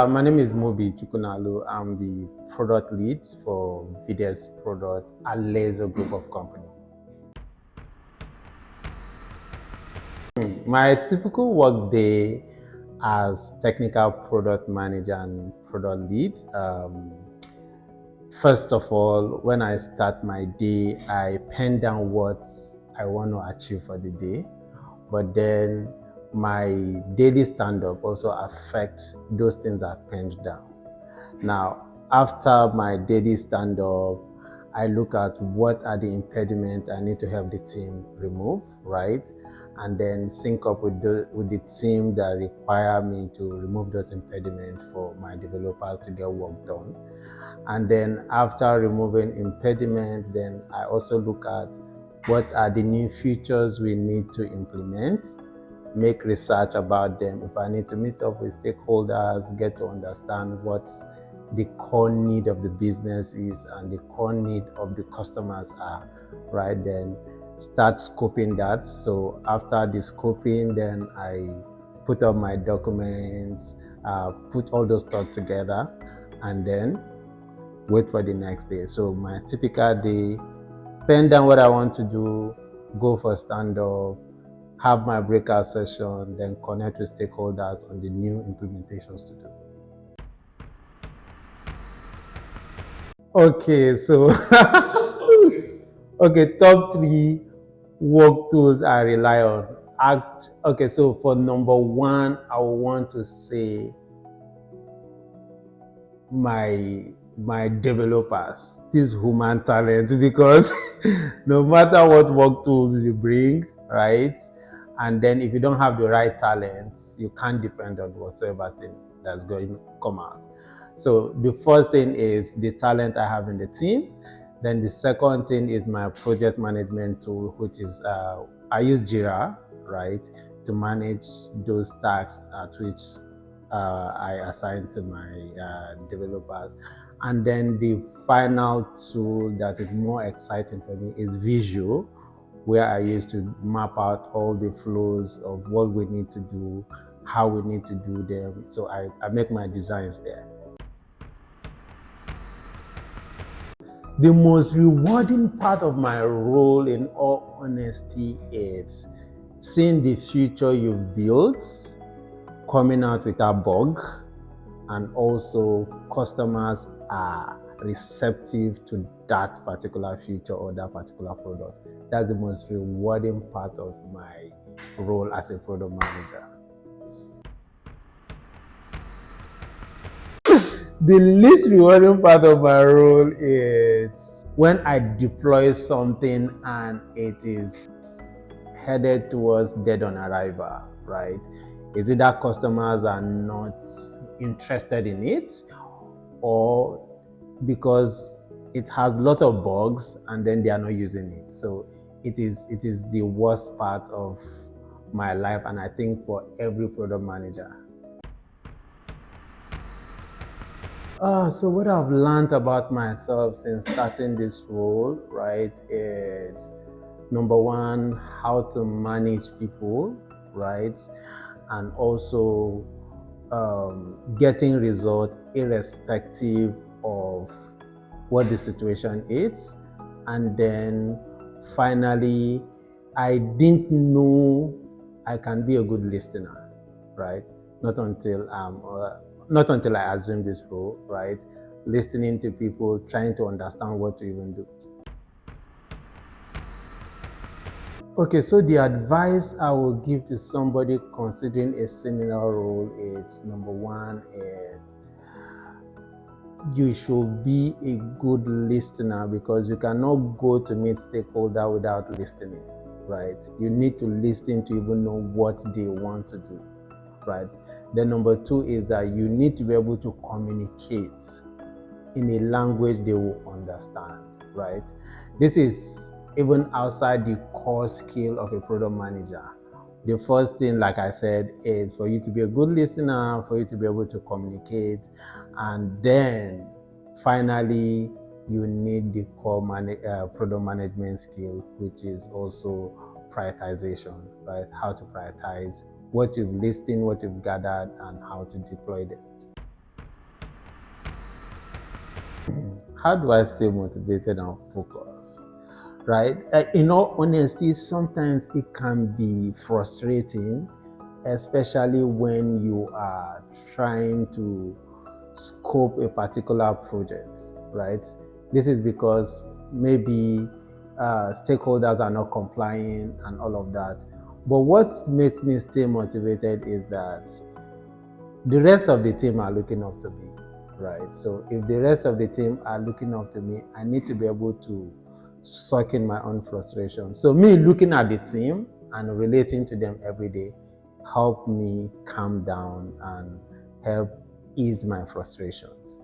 My name is Mobi. I'm the product lead for Veedez product, a laser group of company. My typical work day as technical product manager and product lead. First of all, when I start my day, I pen down what I want to achieve for the day. But then my daily stand-up also affects those things I've penned down. Now, after my daily stand-up, I look at what are the impediments I need to help the team remove, right? And then sync up with the team that require me to remove those impediments for my developers to get work done. And then after removing impediment, then I also look at what are the new features we need to implement, make research about them. If I need to meet up with stakeholders, get to understand what the core need of the business is and the core need of the customers are, right? Then start scoping that. So after the scoping, then I put up my documents, put all those thoughts together, and then wait for the next day. So my typical day, pen down what I want to do, go for stand-up, have my breakout session, then connect with stakeholders on the new implementations to do. Okay, so okay, top 3 work tools I rely on. Okay, so for number 1, I want to say my developers, this human talent, because no matter what work tools you bring, right? And then if you don't have the right talents, you can't depend on whatsoever thing that's going to come out. So the first thing is the talent I have in the team. Then the second thing is my project management tool, which is I use Jira, right, to manage those tasks at which I assign to my developers. And then the final tool that is more exciting for me is Visual, where I use to map out all the flows of what we need to do, how we need to do them. So I make my designs there. The most rewarding part of my role, in all honesty, is seeing the future you've built coming out without bug, and also customers are receptive to that particular feature or that particular product. That's the most rewarding part of my role as a product manager. The least rewarding part of my role is when I deploy something and it is headed towards dead on arrival, right? Is it that customers are not interested in it, or because it has a lot of bugs and then they are not using it? So it is the worst part of my life, and I think for every product manager. So what I've learned about myself since starting this role, right, is number 1, how to manage people, right, and also getting results irrespective of what the situation is. And then finally, I didn't know I can be a good listener, right? Not until I assumed this role, right? Listening to people, trying to understand what to even do. Okay, so the advice I will give to somebody considering a similar role is, number 1 is you should be a good listener, because you cannot go to meet stakeholder without listening, right? You need to listen to even know what they want to do, right? Then number 2 is that you need to be able to communicate in a language they will understand, right? This is even outside the core skill of a product manager. The first thing, like I said, is for you to be a good listener, for you to be able to communicate, and then finally, you need the core product management skill, which is also prioritization, right? How to prioritize what you've listened, what you've gathered, and how to deploy them. How do I stay motivated and focused? Right? In all honesty, sometimes it can be frustrating, especially when you are trying to scope a particular project, right? This is because maybe stakeholders are not complying and all of that. But what makes me stay motivated is that the rest of the team are looking up to me, right? So if the rest of the team are looking up to me, I need to be able to suck in my own frustration. So me looking at the team and relating to them every day help me calm down and help ease my frustrations.